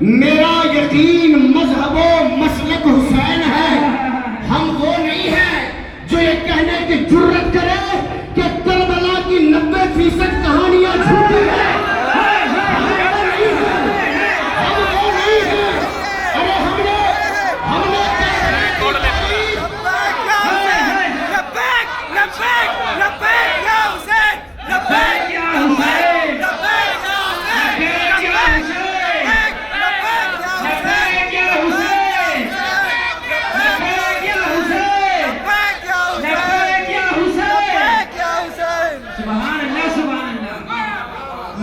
میرا یقین مذہب و مسلک حسین ہے. ہم وہ نہیں ہیں جو یہ کہنے کی جرت کرے کہ کربلا کی 90% کہانیاں جھوٹی ہیں.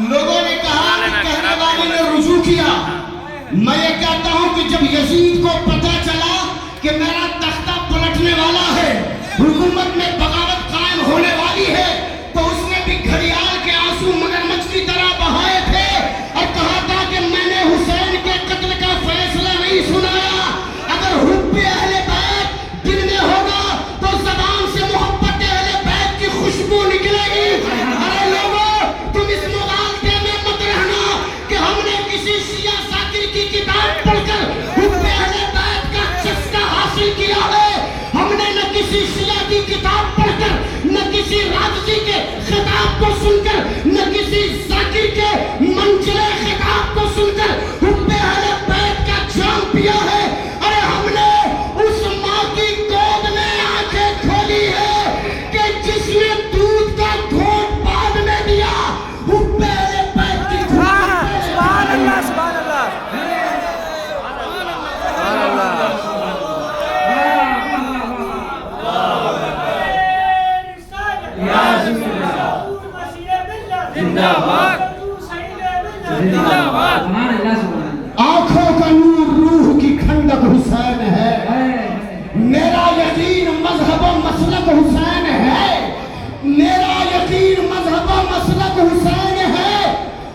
لوگوں نے کہا کہ کہنے والے نے رجوع کیا. میں یہ کہتا ہوں کہ جب یزید کو پتہ چلا کہ میرا تختہ پلٹنے والا ہے, حکومت میں بغاوت قائم ہونے والی ہے, تو اس نے بھی گھڑیال کے آنسو مگرمچھ کی طرح بہائے تھے اور کہا تھا کہ میں نے حسین کے قتل کا فیصلہ نہیں سنایا. اگر حب اہل بیت دل میں ہوگا تو زبان سے محبت اہل بیت کی خوشبو نکلے گی. ارے لوگوں, تم اس مغالطے میں مت رہنا کہ ہم نے کسی شیعہ ذاکر کی کتاب پڑھ کر حب اہل بیت کا چسکا حاصل کیا ہے. ہم نے نہ کسی شیعہ کی کتاب پڑھ کر, نہ کسی رافضی کے خطاب کو سن کر, نہ کسی ذاکر کے منچلے خطاب کو سن کر حب اہل بیت کا جام پیا ہے. ارے ہم نے اس ماں کی گود میں آنکھیں کھولی ہے کہ جس نے دودھ کا گھونٹ بعد میں دیا. حب اہل بیت کی سبحان اللہ, سبحان اللہ, سبحان اللہ. آنکھوں کا نور روح کی کھنڈک حسین ہے. میرا یقین مذہب و مسلک حسین ہے. میرا یقین مذہب و مسلک حسین ہے.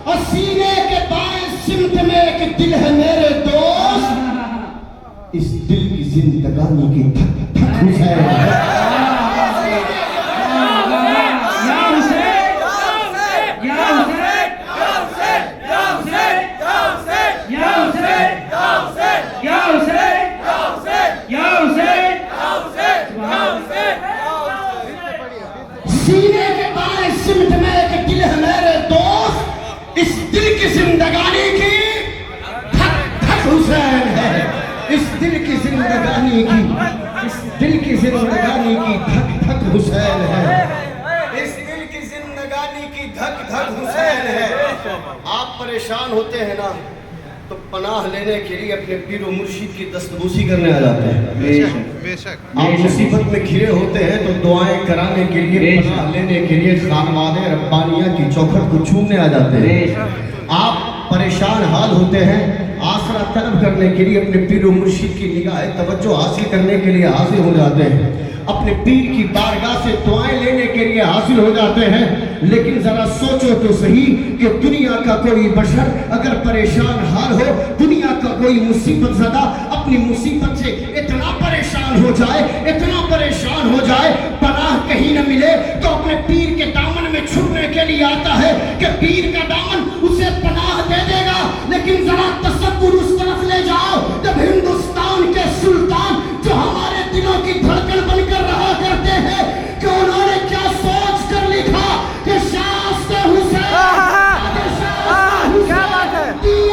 اور سینے کے بائیں سمت میں ایک دل ہے میرے دوست, اس دل کی زندگانی کی دھک دھک حسین ہے. سینے کے بائیں سمت میں ایک دل ہے میرے دوست, اس دل کی زندگانی کی دھک دھک حسین ہے. اس دل کی زندگانی کی, اس دل کی زندگانی کی دھک دھک حسین ہے. اس دل کی زندگانی کی دھک دھک حسین ہے. آپ پریشان ہوتے ہیں نا تو پناہ لینے کے لیے اپنے پیر و مرشد کی دستبوسی کرنے آ جاتے ہیں. آپ مصیبت میں گھرے ہوتے ہیں تو دعائیں کرانے کے لیے, پناہ لینے کے لیے خانوادے ربانیہ کی چوکھٹ کو چومنے آ جاتے ہیں. آپ پریشان حال ہوتے ہیں, آسرا طلب کرنے کے لیے اپنے پیر و مرشد کی نگاہ توجہ حاصل کرنے کے لیے حاضر ہو جاتے ہیں. اپنے پیر کی بارگاہ سے دعائیں لینے کے لیے حاصل ہو جاتے ہیں. لیکن ذرا سوچو تو صحیح کہ دنیا کا کوئی بشر اگر پریشان حال ہو, دنیا کا کوئی مصیبت زدہ اپنی مصیبت سے اتنا پریشان ہو جائے, اتنا پریشان ہو جائے, پناہ کہیں نہ ملے تو اپنے پیر کے دامن میں چھپنے کے لیے آتا ہے کہ پیر کا دامن اسے پناہ دے دے گا. لیکن ذرا تصور اس طرف لے جاؤ جب ہندوستان کے سلطان جو ہمارے دلوں کی دھڑکن بن کر رہا کرتے ہیں, کہ انہوں نے کیا سوچ کر لکھا کہ شاست حسین, دنیا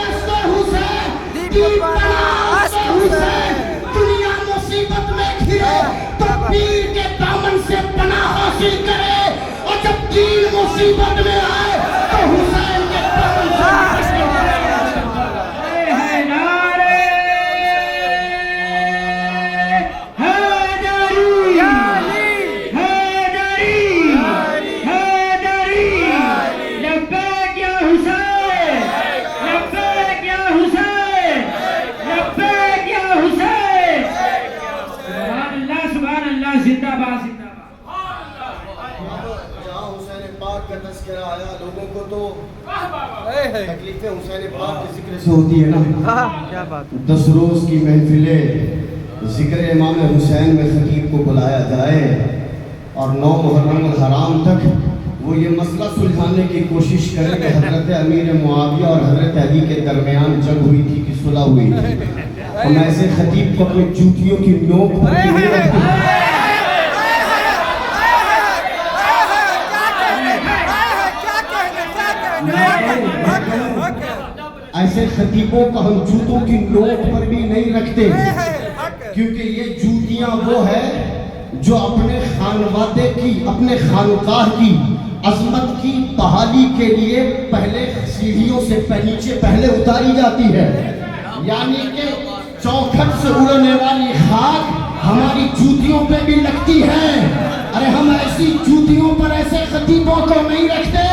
مصیبت میں گھرے تو پیر کے دامن سے پناہ حاصل کرے, اور جب دین مصیبت میں آئے تو حسین کے دامن سے لوگوں کو تو تکلیفیں حسین پاک کے ذکر سے ہوتی ہے نا. 10 روز کی محفلیں ذکر امام حسین میں خطیب کو بلایا جائے اور 9 محرم الحرام تک وہ یہ مسئلہ سلجھانے کی کوشش کریں کہ حضرت امیر معاویہ اور حضرت علی کے درمیان جنگ ہوئی تھی کہ صلح ہوئی تھی. ہم ایسے خطیب کو اپنی جوتیوں کی نوک پر بھی نہیں رکھتے. ایسے خطیبوں کو ہم جوتوں کی نوک پر بھی نہیں رکھتے, کیونکہ یہ جوتیاں وہ ہے جو اپنے خانوادے کی, اپنے خانقاہ کی عظمت کی بحالی کے لیے پہلے سیڑھیوں سے نیچے پہلے اتاری جاتی ہے. یعنی کہ چوکھٹ سے اڑنے والی خاک ہماری جوتیوں پہ بھی لگتی ہے. ارے ہم ایسی جوتیوں پر ایسے خطیبوں کو نہیں رکھتے,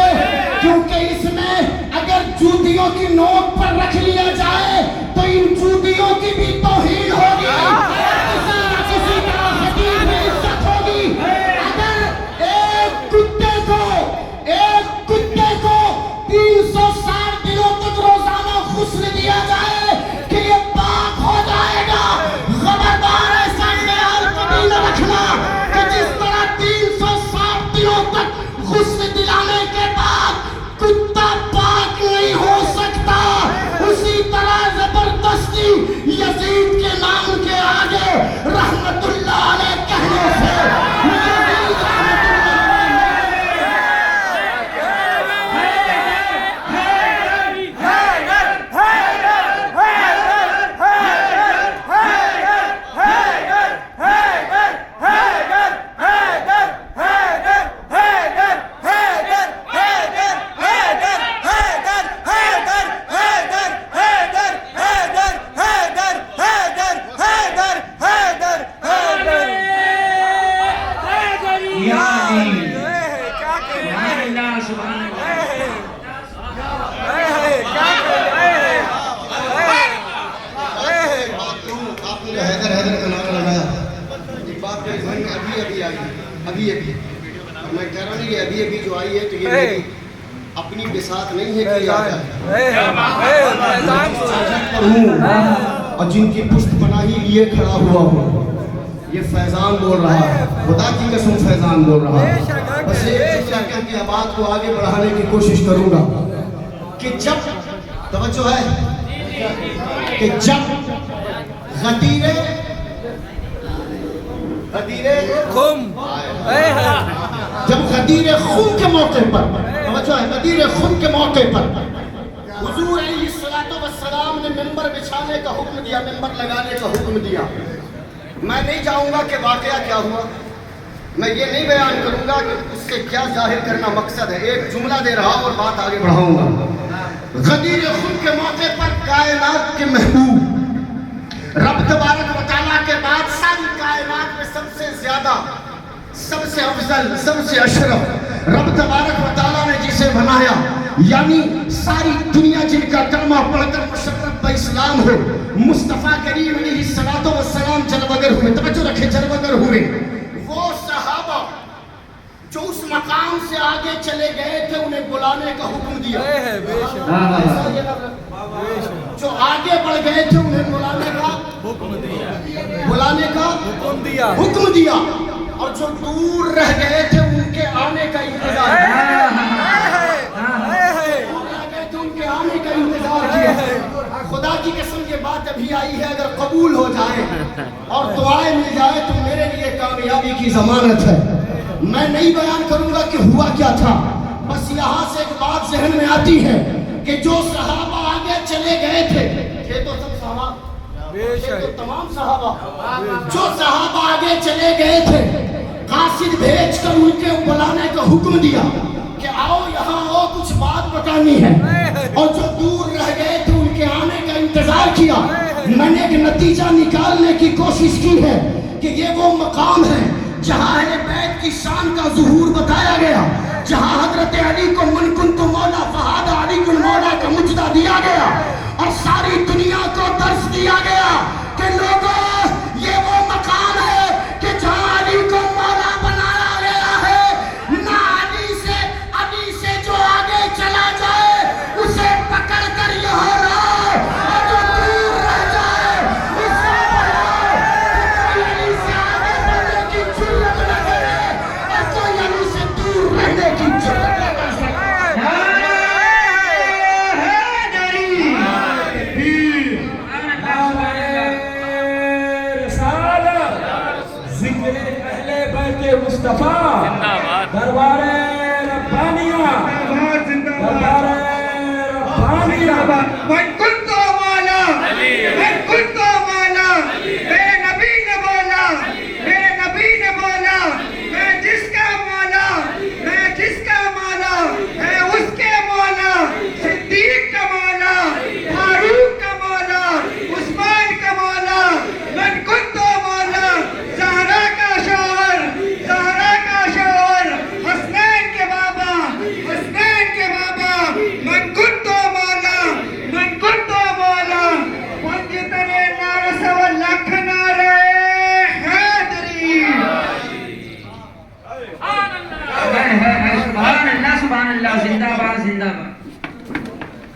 کیونکہ اس میں اگر جوتیوں کی نوک پر رکھ لیا جائے تو ان جوتیوں کی بھی توہین ہوگی, کسی نہ کسی طرح خطیب میں عزت ہوگی. اگر ایک کتے کو 360 دنوں تک روزانہ غسل دیا جائے کہ یہ پاک ہو جائے گا, خبردار ایسا خیال کبھی نہ رکھنا کہ جس طرح 360 دنوں تک غسل دلانے کے بعد کتا پاک نہیں ہو سکتا, اسی طرح زبردستی یزید کے نام کے آگے رحمت اللہ علیہ کہنے سے یزید رحمت ابھی جو آئی ہے تو یہ میری اپنی بساط نہیں ہے کہ اور جن کی پشت پناہی لیے کھڑا ہوا ہوں, یہ فیضان بول رہا ہے, خدا کی قسم فیضان بول رہا ہے. بس ایک کہہ کے بات کو آگے بڑھانے کی کوشش کروں گا کہ جب توجہ ہے کہ جب غدیر خم جب غدیر خون کے موقع پر توجہ ہے, غدیر خون کے موقع پر حضور علیہ السلام نے ممبر بچھانے کا حکم دیا, ممبر لگانے کا حکم دیا. میں نہیں جاؤں گا کہ واقعہ کیا ہوا, میں یہ نہیں بیان کروں گا کہ اس سے کیا ظاہر کرنا مقصد ہے, ایک جملہ دے رہا ہوں اور بات آگے بڑھاؤں گا. غدیر خون کے موقع پر کائنات کے محبوب رب تبارک و تعالیٰ کے بعد ساری کائنات میں سب سے زیادہ, سب سے افضل, سب سے اشرف رب تبارک و تعالیٰ نے جسے بنایا, یعنی ساری دنیا جن کا کلمہ پڑھ کر مشرف اسلام ہو, مصطفیٰ کریم علیہ السلام جلوگر ہوئے. توجہ رکھے, جلوگر ہوئے. وہ صحابہ جو اس مقام سے آگے چلے گئے تھے انہیں بلانے کا حکم دیا, جو آگے بڑھ گئے تھے انہیں بلانے کا حکم دیا, اور جو دور رہ گئے تھے ان کے آنے کا انتظار کیا. خدا کی قسم یہ بات ابھی آئی ہے, اگر قبول ہو جائے اور دعائیں مل جائے تو میرے لیے کامیابی کی ضمانت ہے. میں نہیں بیان کروں گا کہ ہوا کیا تھا, بس یہاں سے ایک بات ذہن میں آتی ہے کہ جو صحابہ آگے چلے گئے تھے, یہ تو سب صحابہ, یہ تو تمام صحابہ, جو صحابہ آگے چلے گئے تھے قاصد بھیج کر ان کے بلانے کا حکم دیا کہ آؤ یہاں آؤ, کچھ بات بتانی ہے, اور جو دور رہ گئے تھے ان کے آنے کا انتظار کیا. میں نے ایک نتیجہ نکالنے کی کوشش کی ہے کہ یہ وہ مقام ہے جہاں اہل بیت کی شان کا ظہور بتایا گیا, جہاں حضرت علی کو من کنت مولا فہذا علی المولا کا مجدہ دیا گیا, اور ساری دنیا کو درس دیا گیا کہ لوگوں یہ وہ مقام ہے کہ جہاں علی کو مولا بنایا گیا ہے. نہ علی سے جو آگے چلا جائے اسے پکڑ کر یہاں لاؤ, اور جو دور رہ جائے اسے بلاؤ. کوئی علی سے آگے بڑھنے کی جرأت نہ کرے اور کوئی علی سے دور رہنے کی جرأت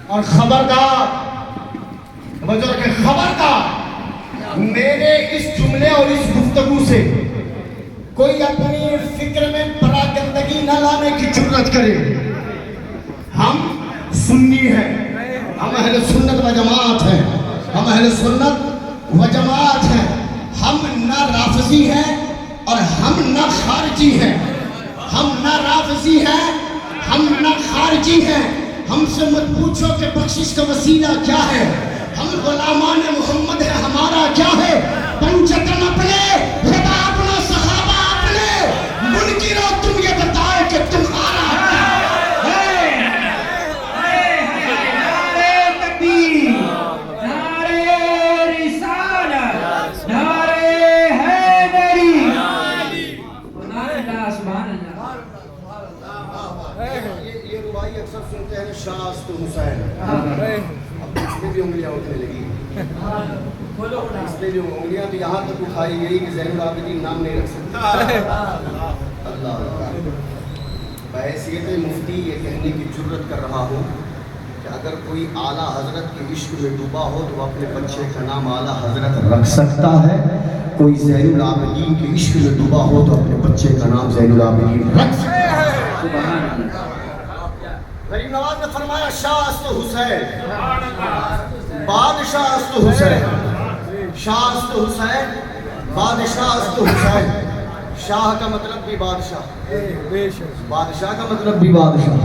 اور خبردار بزرگ خبردار، میرے اس جملے اور اس گفتگو سے کوئی اپنی فکر میں پراگندگی نہ لانے کی جرات کرے۔ ہم سنی ہیں، ہم اہل سنت و جماعت ہیں، ہم اہل سنت و جماعت ہیں، ہم نہ رافضی ہیں اور ہم نہ خارجی ہیں، ہم نہ رافضی ہیں، ہم نہ خارجی ہیں۔ ہم سے مت پوچھو کہ بخشش کا وسیلہ کیا ہے، ہم غلامان محمد ہیں، ہمارا کیا ہے؟ پنجتن اپنے، خدا اپنا، صحابہ اپنے، منکرو تم یہ بتائے کہ تمہارا کیا ہے؟ نعرے تکبیر، نعرے رسالت، نعرے حیدری، سبحان اللہ۔ یہ ربائی اکثر سنتے ہیں شاست حسین، اس میں بھی انگلیاں اٹھنے لگی، اس میں بھی انگلیاں تو یہاں تک اٹھائی گئی کہ زین العابدین نام نہیں رکھ سکتا۔ اللہ بحیثیت مفتی یہ کہنے کی جرت کر رہا ہوں کہ اگر کوئی اعلیٰ حضرت کے عشق میں ڈوبا ہو تو وہ اپنے بچے کا نام اعلیٰ حضرت رکھ سکتا ہے، کوئی زین العابدین کے عشق میں ڈوبا ہو تو اپنے بچے کا نام زین العابدین رکھ سکتا ہے۔ غریب نواز نے فرمایا شاہ است حسین، بادشاہ است حسین، شاہ است حسین، بادشاہ است حسین۔ شاہ کا مطلب بھی بادشاہ، بادشاہ کا مطلب بھی بادشاہ،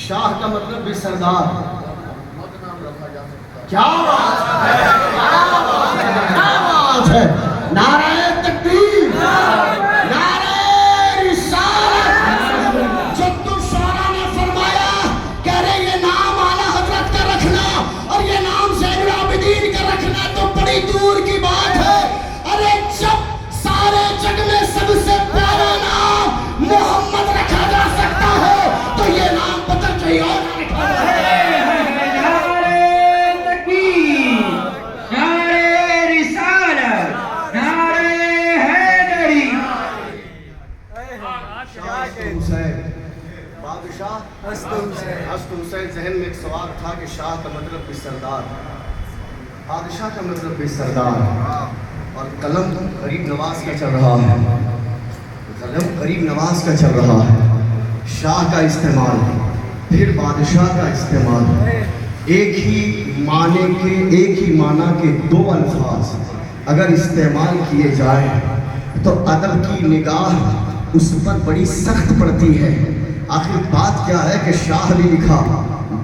شاہ کا مطلب بھی سردار۔ کیا بات ہے، کیا بات ہے، نعرہ تکبیر، نعرہ رسالت۔ جد الشعراء نے فرمایا کہ ارے یہ نام اعلیٰ حضرت کا رکھنا اور یہ نام زین العابدین کا رکھنا تو بڑی دور کی بات ہے۔ ارے جب سارے جگ میں سب سے پیارا نام محمد رکھا جا سکتا ہے تو یہ نام بدل کہیں اور نہ رکھا جائے۔ نعرے تکبیر، نعرے رسالت، نعرے حیدری۔ حسین بادشاہ است حسین۔ ذہن میں ایک سوال تھا کہ شاہ کا مطلب بھی سردار، بادشاہ کا مطلب بھی سردار، اور قلم غریب نواز کا چل رہا ہے، قلم غریب نواز کا چل رہا ہے۔ شاہ کا استعمال پھر بادشاہ کا استعمال، ایک ہی معنی کے دو الفاظ اگر استعمال کیے جائیں تو ادب کی نگاہ اس پر بڑی سخت پڑتی ہے۔ آخر بات کیا ہے کہ شاہ بھی لکھا،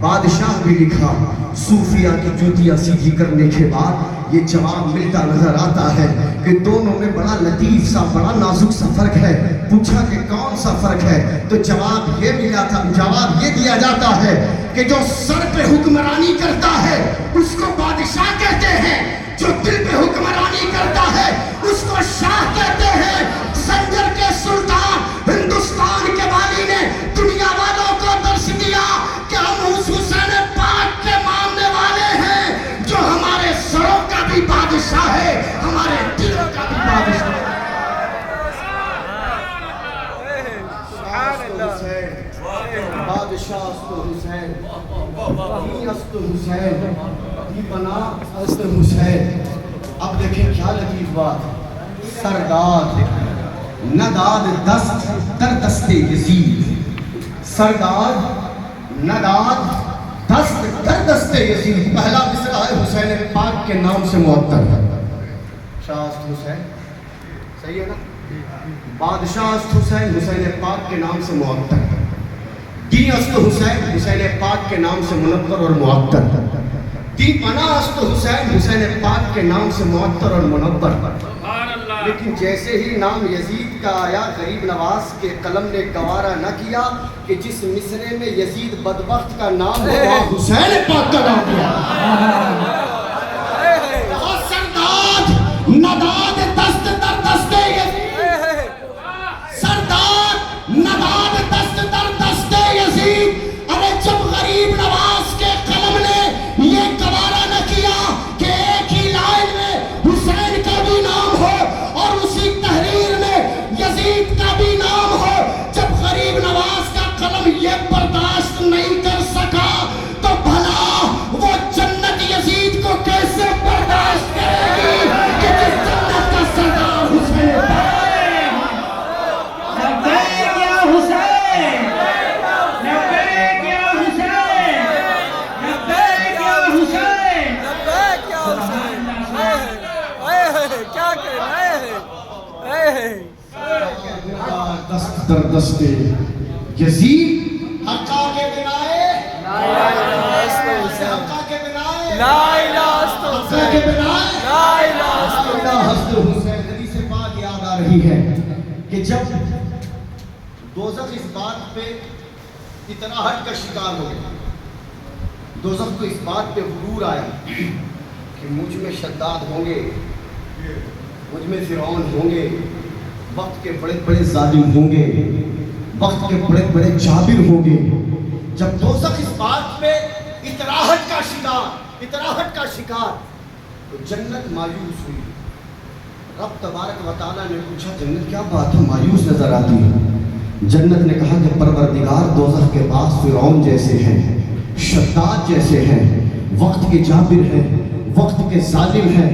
بادشاہ بھی لکھا۔ صوفیہ کی جوتیاں سیدھی کرنے کے بعد یہ جواب ملتا نظر آتا ہے کہ دونوں میں بڑا لطیف سا، بڑا نازک سا فرق ہے۔ پوچھا کہ کون سا فرق ہے تو جواب یہ دیا جاتا ہے کہ جو سر پہ حکمرانی کرتا ہے اس کو بادشاہ کہتے ہیں، جو دل پہ حکمرانی کرتا ہے اس کو شاہ کہتے ہیں۔ سنجر کے سلطان ہندوستان کے والی نے دنیا والوں کو درس دیا کہ ہم اس حسین پاک کے ماننے والے ہیں جو ہمارے سروں کا بھی بادشاہ ہے، ہمارے دلوں کا بھی بادشاہ ہے۔ بادشاہ است حسین، دین است حسین، دی پناہ است حسین۔ اب دیکھیں کیا لطیف بات، سرداد نداد دست در دست یزید، سرداد نداد دست در دست یزید۔ پہلا مصرع ہے حسین پاک کے نام سے معطر، شاہ است حسین، صحیح ہے نا؟ بادشاہ است حسین، حسین پاک کے نام سے معطر۔ دین است حسین، حسین پاک کے نام سے منور اور معطر۔ دی پناہ است حسین، حسین پاک کے نام سے معطر اور منور۔ لیکن جیسے ہی نام یزید کا آیا غریب نواز کے قلم نے گوارا نہ کیا کہ جس مصرے میں یزید بدبخت کا نام ہو وہاں حسین پاک کا نام دیا۔ سرداد نداد دست در دست یزید، سرداد نداد دست در دست یزید۔ ارے جب غریب نواز کے قلم نے یہ گوارا نہ کیا کہ ایک ہی لائن میں حسین کا بھی نام ہو اور اسی تحریر میں یزید کا بھی نام ہو، جب غریب نواز کا قلم یہ برداشت نہیں کر در دست یزید حقا کے بنائے حقا کے بنائے حقا کے بنائے حسن حسین. حدیث پاک یاد آ رہی ہے کہ جب دوزخ اس بات پہ اطراحت کا شکار ہو گیا, دوزخ کو اس بات پہ غرور آیا کہ مجھ میں شداد ہوں گے, مجھ میں فرعون ہوں گے, وقت کے بڑے بڑے ظالم ہوں گے, وقت کے بڑے بڑے جابر ہوں گے. جب دوزخ اس بات پہ اطراحت کا شکار تو جنت مایوس ہوئی. رب تبارک و تعالیٰ نے پوچھا جنت کیا بات ہے مایوس نظر آتی ہے؟ جنت نے کہا کہ پروردگار دوزخ کے پاس فرعون جیسے ہیں, شداد جیسے ہیں, وقت کے جابر ہیں, وقت کے ظالم ہیں,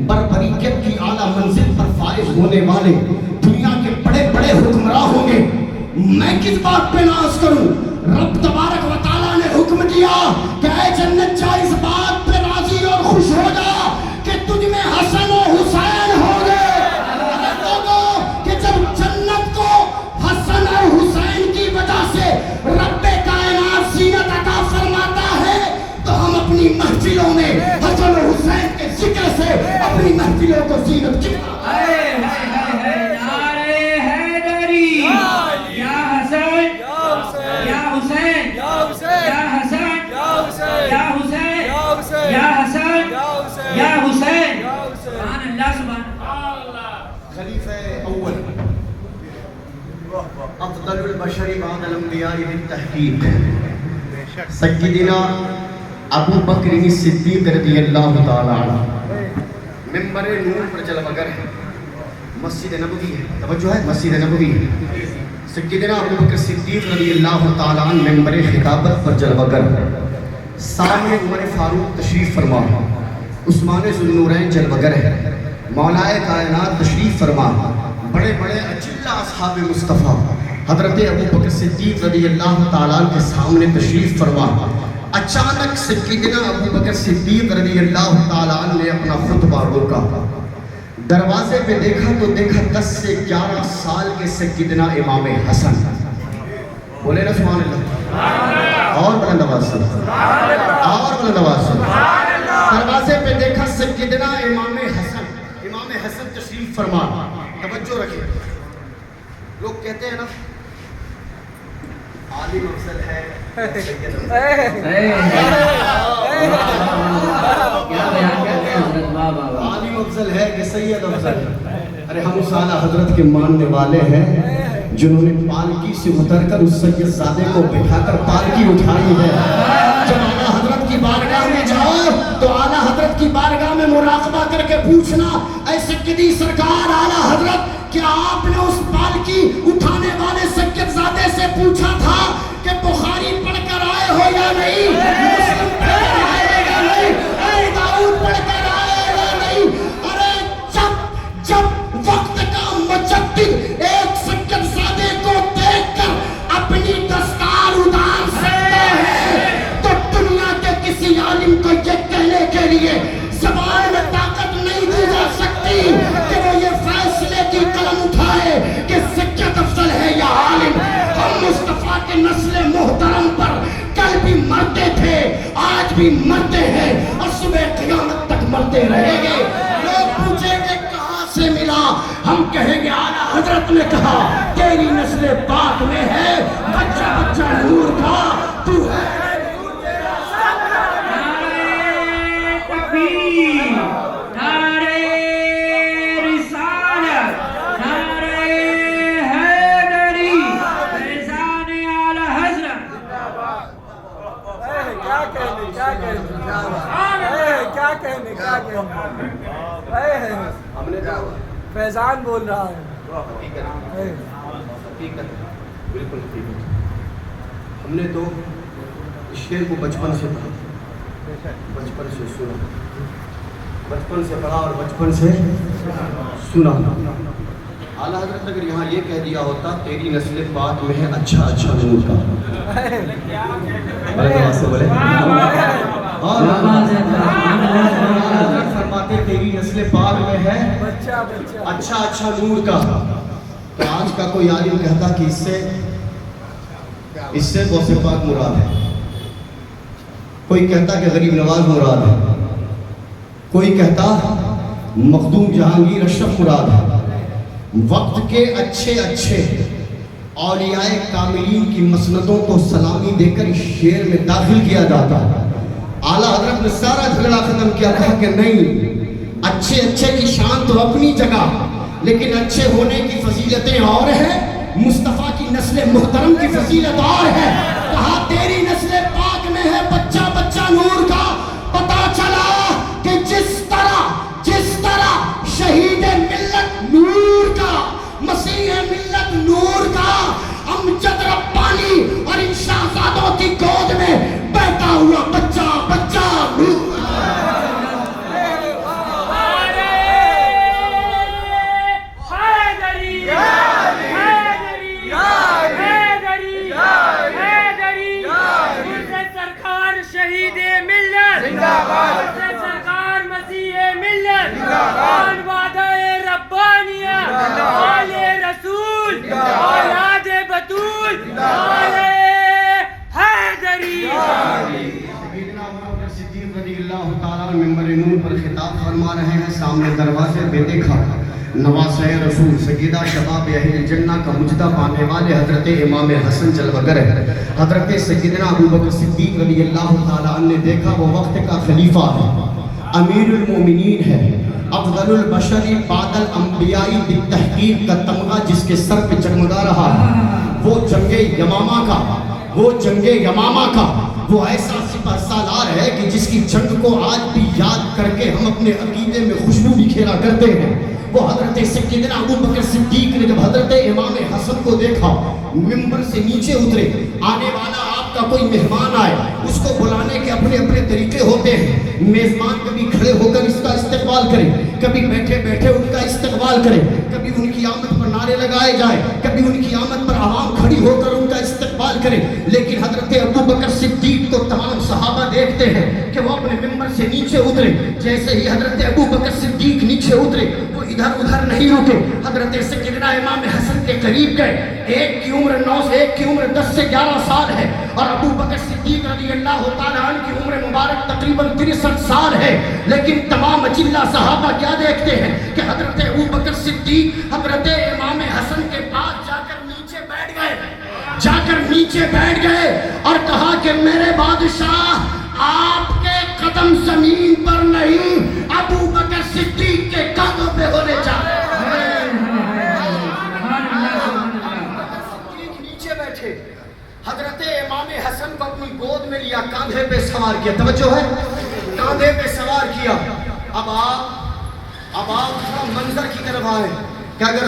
بربریت کی اعلیٰ منزل پر فائز ہونے والے دنیا کے بڑے بڑے حکمراں ہوں گے. میں کس بات پہ ناز کروں؟ رب تبارک و تعالیٰ نے حکم دیا کہ اے جنت جا اس بات پہ راضی اور خوش ہو جا کہ تجھ میں حسن و حسین ہوں گے. اگر لوگوں کہ جب جنت کو حسن اور حسین کی وجہ سے رب کائنات زینت عطا فرماتا ہے تو ہم اپنی محفلوں میں حسن و حسین کے ذکر سے اپنی محفلوں کو زینت چکا. نعرے حیدری یا حسن یا حسین یا حسن یا حسین یا حسن یا حسین. سبحان اللہ سبحان اللہ. خلیفہ اول افضل البشر بعد الانبیاء بالتحقیق سیدنا ابو بکر صدیق رضی اللہ تعالی عنہ ممبر نور پر جلوگر ہے. مسجد نبوی ہے, توجہ ہے, مسجد نبوی ہے. سیدنا ابو بکر صدیق رضی اللہ تعالی عنہ ممبر خطابت پر جلوگر ہے. سامنے عمر فاروق تشریف فرما, عثمان ذوالنورین جلوگر ہے, مولائے کائنات تشریف فرما, بڑے بڑے اجلہ اصحاب مصطفیٰ حضرت ابو بکر صدیق رضی اللہ تعالیٰ کے سامنے تشریف فرما. اچانک سیدنا ابو بکر صدیق رضی اللہ تعالیٰ نے اپنا خطبہ روکا. دروازے پہ دیکھا تو دیکھا 10 سے 11 سال کے سیدنا امام حسن. بولے نا سبحان اللہ. اور بلند آواز سے, اور بلند آواز سے. دروازے پہ دیکھا سیدنا امام حسن تشریف فرما. توجہ رکھیں, لوگ کہتے ہیں نا عالم افضل ہے عالم افضل ہے کہ سید افضل. ارے ہم اس اعلیٰ حضرت کے ماننے والے ہیں جنہوں نے پالکی سے اتر کر اس سید زادے کو بٹھا کر پالکی اٹھائی ہے. جب اعلیٰ حضرت کی بارگاہ میں جاؤ تو اعلیٰ حضرت کی بارگاہ میں مراقبہ کر کے پوچھنا اے سیدی سرکار اعلیٰ حضرت کیا آپ نے اس پالکی اٹھانے والے سید زادے سے پوچھا تھا کہ بخاری پڑھ کر آئے ہو یا نہیں, مسلم پڑھ کر آئے ہو یا نہیں, اے داؤد پڑھ کر آئے ہو یا نہیں. ارے جب وقت کا مجدد ایک سید زادے کو دیکھ کر اپنی دستار اتار سکتا ہے تو دنیا کے کسی عالم کو یہ کہنے کے لیے زبان میں طاقت نہیں دی جا سکتی کہ وہ یہ فیصلے کی قلم اٹھائے کہ سید افضل ہے یا عالم. ہم مصطفیٰ کے نسل محترم پر کل بھی مرتے تھے, آج بھی مرتے ہیں اور صبح قیامت تک مرتے رہیں گے. لوگ پوچھیں گے کہاں سے ملا, ہم کہیں گے اعلیٰ حضرت نے کہا تیری نسل پاک میں ہے بچہ بچہ نور کا تو ہے. فیضان بول رہا ہے. بالکل ہم نے تو اس شعر کو بچپن سے پڑھا, بچپن سے سنا, بچپن سے پڑھا اور بچپن سے سنا. اعلیٰ حضرت اگر یہاں یہ کہہ دیا ہوتا تیری نسل پاک میں ہے اچھا اچھا نور کا, اور فرماتے تیری نسل پاک میں ہے اچھا اچھا نور کا. تو آج کا کوئی عالم کہتا کہ اس سے غوث پاک مراد ہے، کوئی کہتا کہ غریب نواز مراد ہے، کوئی کہتا مخدوم جہانگیر اشرف مراد ہے۔ وقت کے اچھے اولیاء کاملین کی مسندوں کو سلامی دے کر اس شعر میں داخل کیا جاتا ہے۔ اعلیٰ حضرت نے سارا جھگڑا ختم کیا، کہا کہ نہیں، اچھے کی شان تو اپنی جگہ، لیکن اچھے ہونے کی فضیلتیں اور ہیں، مصطفیٰ کی نسل محترم کی فضیلت اور ہے۔ کہا تیری نسل پاک میں ہے بچہ نور کا، پتا چلا کہ جس طرح شہید ملت نور کا، مسیح ملت نور کا، امجد ربانی اور ان شہزادوں کی گود میں بیٹھا ہوا بچہ نور۔ ممبر نور پر خطاب فرما رہے ہیں، سامنے دروازے پہ دیکھا نواسۂ رسول سیدہ شباب اہل جنہ کا مجدہ پانے والے حضرت امام حسن جلوگر ہے۔ حضرت سیدنا ابوبکر صدیق رضی اللہ تعالیٰ عنہ نے دیکھا وہ وقت کا خلیفہ ہے، امیر المومنین ہے، افضل البشر بعد الانبیاء بالتحقیق کا تمغہ جس کے سر پہ جگمگا رہا ہے، وہ جنگ یمامہ کا وہ ایسا سپہ سالار ہے کہ جس کی جنگ کو آج بھی یاد کر کے ہم اپنے عقیدے میں خوشبو بکھیرا کرتے ہیں۔ وہ حضرت سیدنا ابوبکر صدیق نے جب حضرت امام حسن کو دیکھا، ممبر سے نیچے اترے، آنے والا آپ کا کوئی مہمان آئے، اس کو بلانے کے اپنے طریقے ہوتے ہیں۔ میزبان کبھی کھڑے ہو کر اس کا استقبال کرے، کبھی بیٹھے ان کا استقبال کرے، کبھی ان کی آمد پر نعرے لگائے جائے، کبھی ان کی آمد پر عوام کھڑی ہو کر ان کا استقبال کرے۔ لیکن حضرت ابوبکر صدیق کو تمام صحابہ دیکھتے ہیں کہ وہ اپنے ممبر سے نیچے اترے، جیسے ہی حضرت ابوبکر صدیق نیچے اترے وہ ادھر نہیں رکے، حضرت سیدنا امام حسن کے قریب گئے۔ ایک کی عمر 9 ایک کی عمر 10 سے 11 سال ہے، اور ابوبکر صدیق رضی اللہ تعالیٰ عنہ کی عمر مبارک تقریباً 63 سال ہے۔ لیکن تمام اجلہ صحابہ کیا دیکھتے ہیں کہ حضرت ابوبکر صدیق حضرت امام حسن کے پاس جا کر نیچے بیٹھ گئے اور کہا کہ میرے بادشاہ، آپ کے قدم زمین پر نہیں، ابوبکر صدیق کے قدموں پہ ہونے چاہتے نیچے بیٹھے۔ حضرت امام حسن کو اپنی گود میں لیا، کاندھے پہ سوار کیا، توجہ ہے، کاندھے پہ سوار کیا۔ اب آپ منظر کی طرف آئے کہ اگر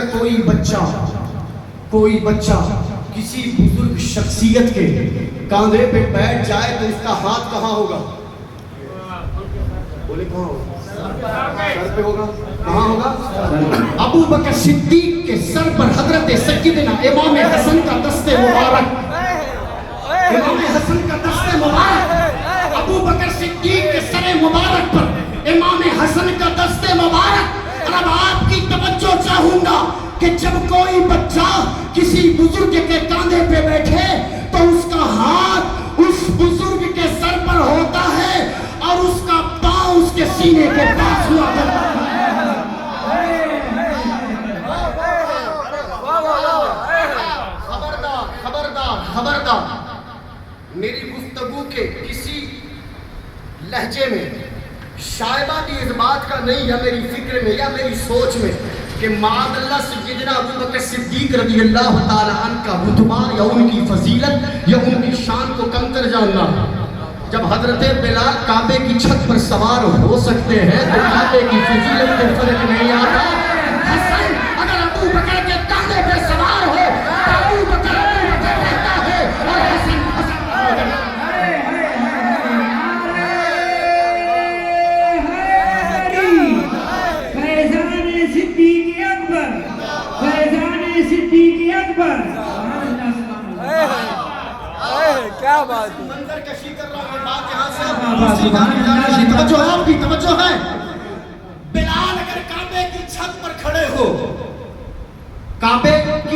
کوئی بچہ کسی بزرگ شخصیت کے کاندھے پہ بیٹھ جائے تو اس کا ہاتھ کہاں ہوگا؟ بولے کہاں ہوگا؟ سر پہ ہوگا؟ کہاں ہوگا؟ ابوبکر صدیق کے سر پر حضرت سیدنا امام حسن کا دست مبارک، ابوبکر صدیق کے سر مبارک پر امام حسن کا دست مبارک۔ اور اب آپ کی توجہ چاہوں گا کہ جب کوئی بچہ کسی بزرگ کے کاندھے پہ بیٹھے تو اس کا ہاتھ اس بزرگ کے سر پر ہوتا ہے اور اس کا پاؤں اس کے سینے کے پاس ہوا کرتا ہے۔ خبردار میری گفتگو کے کسی لہجے میں شائبہ بھی اس بات کا نہیں، یا میری فکر میں یا میری سوچ میں، کہ معاذ اللہ سیدنا ابوبکر صدیق رضی اللہ تعالیٰ عنہ کا رتبہ یا ان کی فضیلت یا ان کی شان کو کم کر جاننا۔ جب حضرت بلال کعبے کی چھت پر سوار ہو سکتے ہیں تو کعبے کی فضیلت میں فرق نہیں آتا۔ حسن اگر ابوبکر کے کاندھے پہ سوار ہو تو ابوبکر رہتا ہے اور حسن کیا بات ہے، منظر کشی کر رہا ہوں، بات یہاں سے توجہ ہے، آپ کی توجہ ہے۔ بلال اگر کعبے کی چھت پر کھڑے ہو، کعبے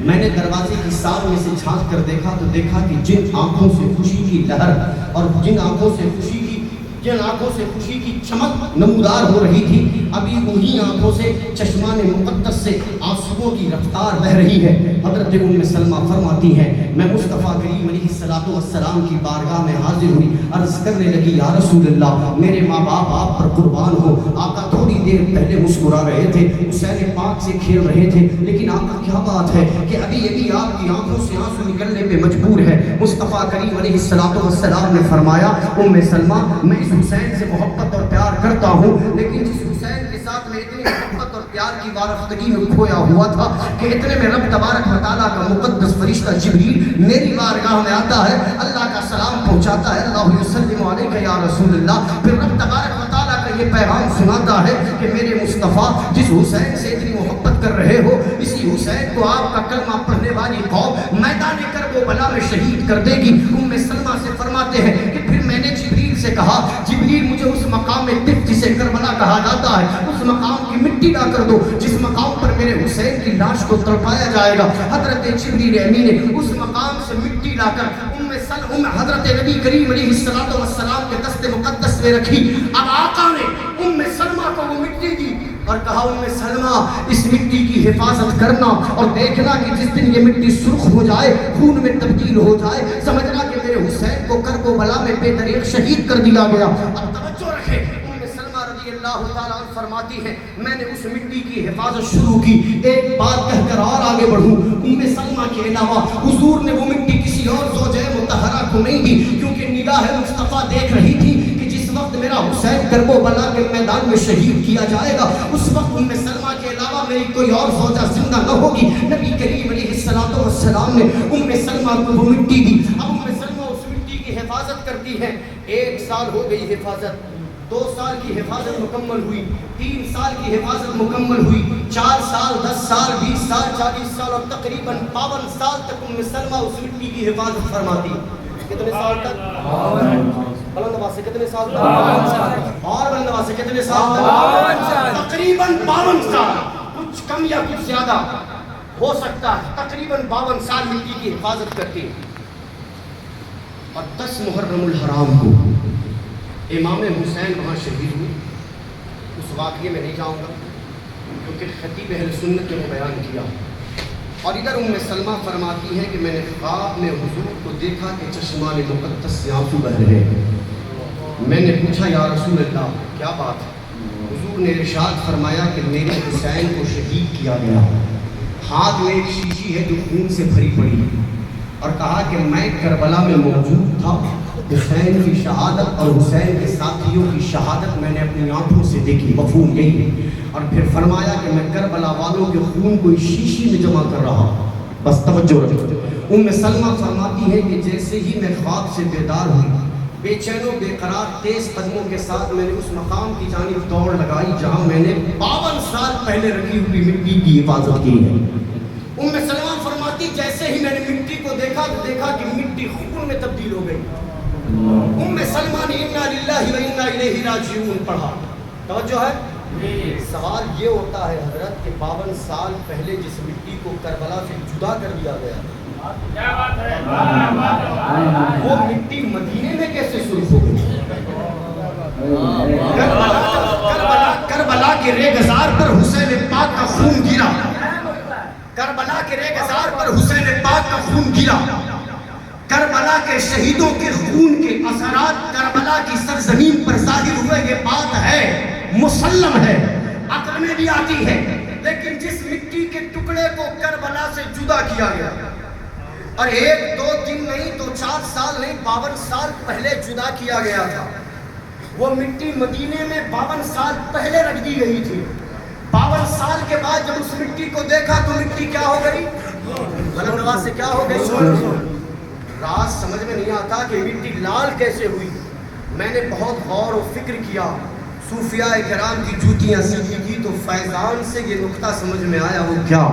میں نے دروازے کی سار میں سے جھانک کر دیکھا تو دیکھا کہ جن آنکھوں سے خوشی کی لہر اور جن آنکھوں سے خوشی کی چمک نمودار ہو رہی تھی، ابھی وہی آنکھوں سے چشمان مقدس سے آنسوؤں کی رفتار بہ رہی ہے۔ حضرت ام سلمہ فرماتی ہیں میں مصطفیٰ کریم علیہ السلام کی بارگاہ میں حاضر ہوئی، عرض کرنے لگی یا رسول اللہ میرے ماں باپ آپ پر قربان ہو۔ آقا تھوڑی دیر پہلے مسکرا رہے تھے، حسین پاک سے کھیل رہے تھے، لیکن آقا کیا بات ہے کہ ابھی آپ کی آنکھوں سے آنسو نکلنے پہ مجبور ہے۔ مصطفیٰ کریم علیہ السلام نے فرمایا ام سلمہ میں اس حسین سے محبت اور پیار کرتا ہوں، لیکن جس حسین کے ساتھ میں اتنی محبت اور پیار کی وارفتگی میں کھویا ہوا تھا کہ اتنے میں رب تبارک و تعالیٰ کا مقدس فرشتہ جبریل میری بارگاہ میں آتا ہے، اللہ کا سلام پہنچاتا ہے، اللہ یسلم علیک یا رسول اللہ، پھر رب تبارک و تعالیٰ کا یہ پیغام سناتا ہے کہ میرے مصطفیٰ جس حسین سے اتنی محبت کر رہے ہو، اسی حسین کو آپ کا کلمہ پڑھنے والی قوم میدان کربلا میں شہید کر دے گی۔ ام سلمہ سے فرماتے ہیں کہ پھر میں نے جبریل سے کہا جبریل مجھے اس مقام میں طب جسے کربلا کہا جاتا ہے اس مقام کی مٹی لا کر دو جس مقام پر میرے حسین کی لاش کو تڑپایا جائے گا۔ حضرت جبریل امین نے اس مقام سے مٹی لا کر حضرت نبی کریم علیہ السلام کے دست مقدس میں رکھی۔ اب آقا نے ام سلمہ کو وہ مٹی دی اور کہا ام سلمہ اس مٹی کی حفاظت کرنا اور دیکھنا کہ جس دن یہ مٹی سرخ ہو جائے خون میں تبدیل ہو جائے سمجھنا کہ میرے حسین کو کربلا میں بے دریغ شہید کر دیا گیا۔ اب توجہ رکھے ام سلمہ رضی اللہ تعالیٰ عنہ فرماتی ہے میں نے اس مٹی کی حفاظت شروع کی، ایک بات کہہ کر اور آگے بڑھوں، ام سلمہ کے علاوہ حضور نے وہ مٹی کسی اور زوجہ مطہرہ کو نہیں دی، کیونکہ نگاہ مصطفیٰ دیکھ رہی تھی کہ جس وقت میرا حسین کربلا کے میدان میں شہید کیا جائے گا اس وقت ام سلمہ کے علاوہ میری کوئی اور زوجہ زندہ نہ ہوگی۔ نبی کریم علیہ السلام نے ام سلمہ کو وہ مٹی دی۔ اب ام سلمہ اس مٹی کی حفاظت کرتی ہے، 1 سال ہو گئی حفاظت، 2 سال کی حفاظت مکمل ہوئی، 3 سال کی حفاظت مکمل ہوئی، 4 سال 10 سال 20 سال 40 سال اور تقریباً 52 سال تک ام سلمہ اس مٹی کی حفاظت فرماتی۔ کتنے سال تک؟ بلند آواز سے کتنے سال تک؟ اور بلند آواز سے کتنے سال تک؟ تقریباً 52 سال، کچھ کم یا کچھ زیادہ ہو سکتا ہے، تقریباً 52 سال مٹی کی حفاظت کرتی ہے۔ اور 10 محرم الحرام کو امام حسین وہاں شہید ہوئے، اس واقعے میں نہیں جاؤں گا کیونکہ خطیب اہل سنت نے وہ بیان کیا۔ اور ادھر ام سلمہ فرماتی ہے کہ میں نے خواب میں حضور کو دیکھا کہ چشمان مقدس سے آنسو بہ رہے ہیں۔ میں نے پوچھا یا رسول اللہ کیا بات ہے؟ حضور نے ارشاد فرمایا کہ میرے حسین کو شہید کیا گیا، ہاتھ میں ایک شیشی ہے جو خون سے بھری پڑی ہے، اور کہا کہ میں کربلا میں موجود تھا، حسین کی شہادت اور حسین کے ساتھیوں کی شہادت میں نے اپنی آنکھوں سے دیکھی، مفہوم یہی ہے۔ اور پھر فرمایا کہ میں کربلا والوں کے خون کو اس شیشی میں جمع کر رہا ہوں۔ بس توجہ رکھو، ام سلمہ فرماتی ہے کہ جیسے ہی میں خواب سے بیدار ہوئی، بے چین و بے قرار تیز قدموں کے ساتھ میں نے اس مقام کی جانب دوڑ لگائی جہاں میں نے 52 سال پہلے رکھی ہوئی مٹی کی حفاظت کی ہے۔ ام سلمہ فرماتی جیسے ہی میں نے مٹی کو دیکھا تو دیکھا کہ مٹی خون میں تبدیل ہو گئی۔ ام سلمہ نے انا للہ و انا الیہ راجعون پڑھا۔ توجہ ہے؟ سوال یہ ہوتا ہے حضرت کہ 52 سال پہلے جس مٹی کو کربلا سے جدا کر دیا گیا وہ مٹی مدینے میں کیسے سرخ ہو گئی؟ کربلا کے ریگزار پر حسین پاک کا خون گرا، کربلا کے ریگزار پر حسین پاک کا خون گرا، کربلا کے شہیدوں کے خون کے اثرات کربلا کی سرزمین پر ظاہر ہوئے، یہ بات ہے، مسلم ہے، عقل میں بھی آتی ہے۔ لیکن جس مٹی کے ٹکڑے کو کربلا سے جدا کیا گیا اور 1-2 دن نہیں تو 4 سال نہیں 52 سال پہلے جدا کیا گیا تھا، وہ مٹی مدینے میں 52 سال پہلے رکھ دی گئی تھی۔ 52 سال کے بعد جب اس مٹی کو دیکھا تو مٹی کیا ہو گئی؟ بلند آواز سے کیا ہو گئی؟ راز سمجھ میں نہیں آتا کہ مٹی لال کیسے ہوئی۔ میں نے بہت غور و فکر کیا، صوفیاء کرام کی جوتیاں سیکھی کی تو فیضان سے یہ نقطہ سمجھ میں آیا۔ وہ کیا؟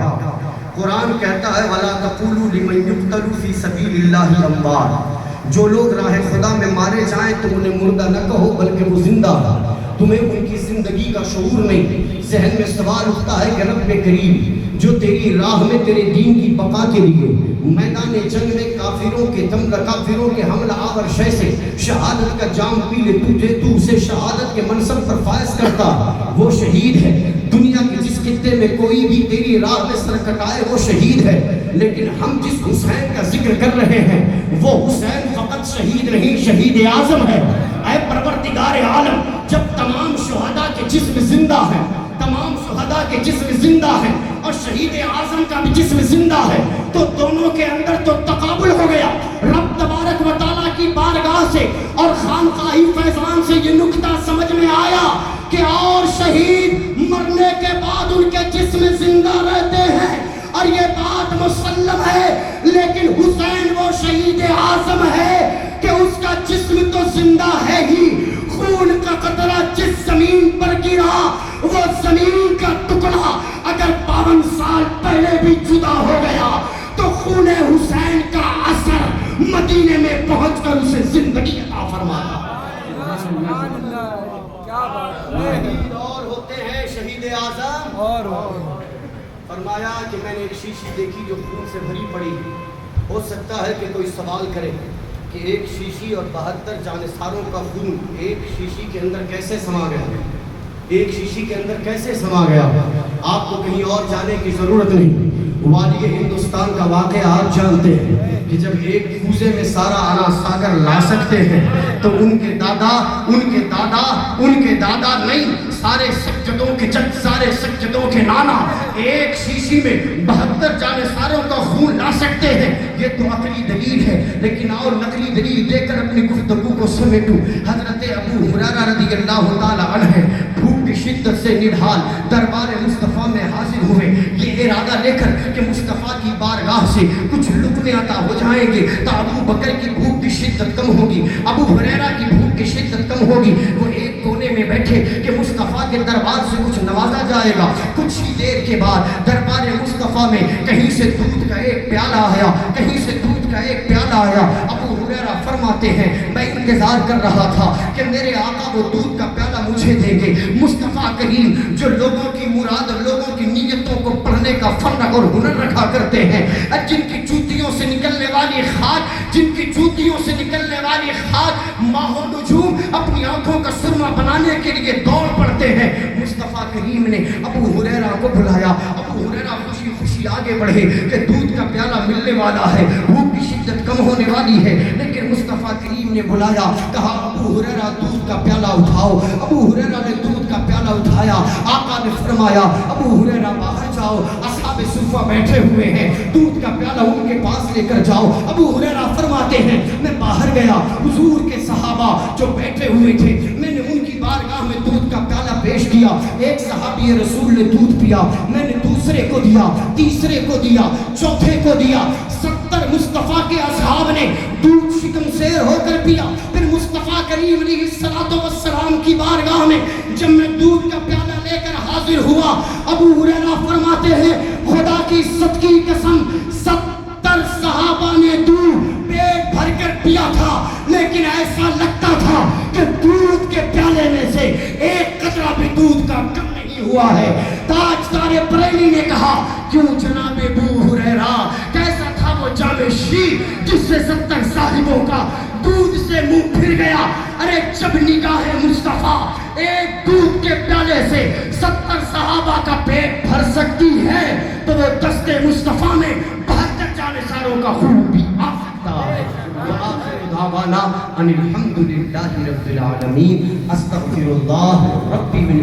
قرآن کہتا ہے وَلَا تَقُولُوا لِمَنْ يُقْتَلُ فِي سَبِيلِ اللَّهِ أَمْوَاتٌ، جو لوگ راہ خدا میں مارے جائیں تو انہیں مردہ نہ کہو بلکہ وہ زندہ۔ تمہیں ان کی زندگی کا شعور نہیں. ذہن میں سوال اٹھتا ہے کہ رب کریم جو تیری راہ میں تیرے دین کی بقا کے لیے میدان جنگ میں کافروں کے حملہ آور شے سے شہادت کا جام پی لے تو اسے شہادت کے منصب پر فائز کرتا, وہ شہید ہے. دنیا کے جس خطے میں کوئی بھی تیری راہ میں سر کٹائے وہ شہید ہے, لیکن ہم جس حسین کا ذکر کر رہے ہیں وہ حسین فقط شہید نہیں, شہید اعظم ہے. اے پروردگار عالم, جب تمام شہداء کے جسم زندہ ہیں, تمام شہداء کے جسم زندہ ہیں اور شہید اعظم کا بھی جسم زندہ ہے, تو دونوں کے اندر تو تقابل ہو گیا. رب تبارک و تعالیٰ کی بارگاہ سے اور خانقاہی فیضان سے یہ نکتہ سمجھ میں آیا کہ اور شہید مرنے کے بعد ان کے جسم زندہ رہتے ہیں, اور یہ بات مسلم ہے, لیکن حسین وہ شہید اعظم ہے کہ اس کا جسم تو زندہ ہے ہی. خون کا قطرہ جس زمین پر گرا وہ زمین کا ٹکڑا اگر 52 سال پہلے بھی جدا ہو گیا تو خون حسین کا اثر مدینے میں پہنچ کر اسے زندگی عطا فرمایا. شہید اور ہوتے ہیں شہید اعظم اور فرمایا کہ میں نے ایک شیشی دیکھی جو خون سے بھری پڑی. ہو سکتا ہے کہ کوئی سوال کرے کہ ایک شیشی اور 72 جانثاروں کا خون ایک شیشی کے اندر کیسے سما گیا, ایک شیشی کے اندر کیسے سما گیا. آپ کو کہیں اور جانے کی ضرورت نہیں, والی ہندوستان کا واقعہ آپ جانتے ہیں کہ جب ایک کوزے میں سارا آنا ساگر لا سکتے ہیں تو ان کے دادا نہیں, سارے سجدوں کے نانا ایک شیشی میں 72 جانثاروں کا خون لا سکتے ہیں. یہ تو عقلی دلیل ہے, لیکن اور نقلی دلیل دے کر اپنی گفتگو کو سمیٹوں. حضرت ابو ہریرہ رضی اللہ تعالی عنہ بھوک کی شدت سے نڈھال دربار مصطفیٰ میں حاضر ہوئے, یہ ارادہ لے کر کہ مصطفیٰ کی بارگاہ سے کچھ لقمے عطا ہو جائیں گے تو ابو بکر کی بھوک کی شدت کم ہوگی, ابو ہریرہ کی بھوک کی شدت کم ہوگی. وہ ایک کونے میں بیٹھے کہ مصطفیٰ کے دربار سے کچھ نوازا جائے گا. کچھ ہی دیر کے بعد دربار مصطفیٰ میں کہیں سے دودھ کا ایک پیالہ آیا, ابو ہریرہ فرماتے ہیں میں انتظار کر رہا تھا کہ میرے آقا وہ دودھ کا پیالہ مجھے دیں گے. مصطفیٰ کریم جو لوگوں کی مراد, لوگوں کی نیتوں کو پڑھنے کا فن اور ہنر رکھا کرتے ہیں, جن کی جوتیوں سے نکلنے والی خاک ماہ و نجوم اپنی آنکھوں کا سرما بنانے کے لیے دوڑ پڑتے ہیں. مصطفیٰ کریم نے ابو ہریرہ کو بلایا. ابو ہریرہ خوشی آگے بڑھے کہ دودھ کا پیالہ ملنے والا ہے, بھوک کی شدت کم ہونے والی ہے, لیکن مصطفیٰ کریم نے بلایا, کہا ابو ہریرہ دودھ کا پیالہ اٹھاؤ. ابو ہریرہ نے دودھ کا پیالہ اٹھایا. آقا نے فرمایا ابو ہریرہ باہر جاؤ, اصحاب صفہ بیٹھے ہوئے ہیں, دودھ کا پیالہ ان کے پاس لے کر جاؤ. ابو ہریرہ فرماتے ہیں میں باہر گیا, حضور کے صحابہ جو بیٹھے ہوئے تھے میں نے ان کی بارگاہ میں دودھ کا پیالہ پیش کیا. ایک صحابی رسول نے دودھ پیا, میں نے دوسرے کو دیا, تیسرے کو دیا, چوتھے کو دیا. 70 مصطفیٰ کے اصحاب نے دودھ شکم سیر ہو کر پیا. پھر مصطفیٰ کریم علیہ السلام کی بارگاہ میں جب میں دودھ کا پیالہ لے کر حاضر ہوا, ابو ہریرہ فرماتے ہیں خدا کی عزت کی قسم 70 صحابہ نے دودھ پیٹ بھر کر پیا تھا, لیکن ایسا لگتا تھا کہ دودھ کے پیالے میں سے ایک قطرہ بھی دودھ کا کم نہیں ہوا ہے. تاجدار بریلی نے کہا کیوں جناب ابو ہریرہ, کیسا تھا وہ جام شیر جس سے 70 صاحبوں کا دودھ سے منہ پھر گیا. ارے جب نگاہ مصطفیٰ ایک دودھ کے پیالے سے 70 صحابہ کا پیٹ بھر سکتی ہے تو وہ دست مصطفیٰ میں 72 جانثاروں کا خون بھی آ سکتا ہے. وآخر دعوانا ان الحمد للہ رب العالمین. استغفر اللہ ربی من